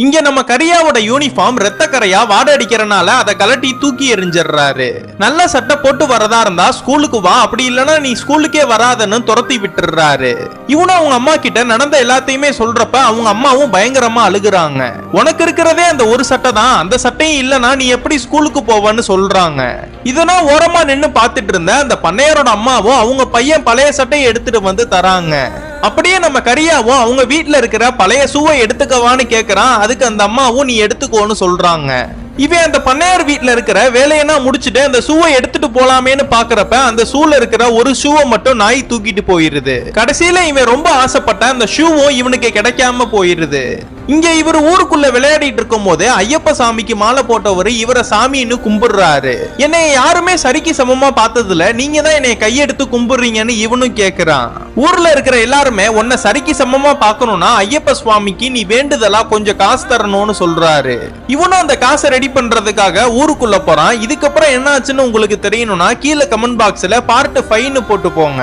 இங்க நம்ம கரியாவோட யூனிஃபார்ம் ரத்த கரையா வாட அடிக்கிறனால அதை கலட்டி தூக்கி எறிஞ்சிடுறாரு. நல்ல சட்டை போட்டு வரதா இருந்தா ஸ்கூலுக்கு வா, அப்படி இல்லனா நீ ஸ்கூலுக்கே வராதன்னு துரத்தி விட்டுறாரு. இவனும் அவங்க அம்மா கிட்ட நடந்த எல்லாத்தையுமே சொல்றப்ப அவங்க அம்மாவும் பயங்கரமா அழுகுறாங்க. உனக்கு இருக்கிறதே அந்த ஒரு சட்டை தான், அந்த சட்டையும் இல்லனா நீ எப்படி ஸ்கூலுக்கு போவன்னு சொல்றாங்க. இதெல்லாம் ஓரமா நின்னு பாத்துட்டு இருந்த அந்த பண்ணையாரோட அம்மாவும் அவங்க பையன் பழைய சட்டையை எடுத்துட்டு வந்து தராங்க. அப்படியே நம்ம கரியாவும் அவங்க வீட்டுல இருக்கிற பழைய ஷூவை எடுத்துக்கவான்னு கேக்குறான். அதுக்கு அந்த அம்மாவும் நீ எடுத்துக்கோன்னு சொல்றாங்க. இவன் அந்த பண்ணையார் வீட்டுல இருக்கிற வேலையெல்லாம் முடிச்சுட்டு அந்த ஷூவை எடுத்துட்டு போலாமேன்னு பாக்குறப்ப அந்த ஷூல இருக்கிற ஒரு ஷூவை மட்டும் நாய் தூக்கிட்டு போயிருது. கடைசியில இவன் ரொம்ப ஆசைப்பட்ட அந்த ஷூவும் இவனுக்கு கிடைக்காம போயிருது. இங்க இவர் ஊருக்குள்ள விளையாடிட்டு இருக்கும் போது ஐயப்ப சாமிக்கு மாலை போட்டவர் இவரை சாமின்னு கும்பிடுறாரு. என்னை யாருமே சரிக்கு சமமா பார்த்ததுல நீங்க தான் என்னை கையெடுத்து கும்பிடுறீங்கன்னு இவனும் கேக்குறான். ஊர்ல இருக்கிற எல்லாருமே உன்னை சரிக்கு சமமா பாக்கணும்னா ஐயப்ப சுவாமிக்கு நீ வேண்டுதலா கொஞ்சம் காசு தரணும்னு சொல்றாரு. இவனும் அந்த காசை ரெடி பண்றதுக்காக ஊருக்குள்ள போறான். இதுக்கப்புறம் என்ன ஆச்சுன்னு உங்களுக்கு தெரியணும்னா கீழே கமெண்ட் பாக்ஸ்ல பார்ட் 5 போட்டு போங்க.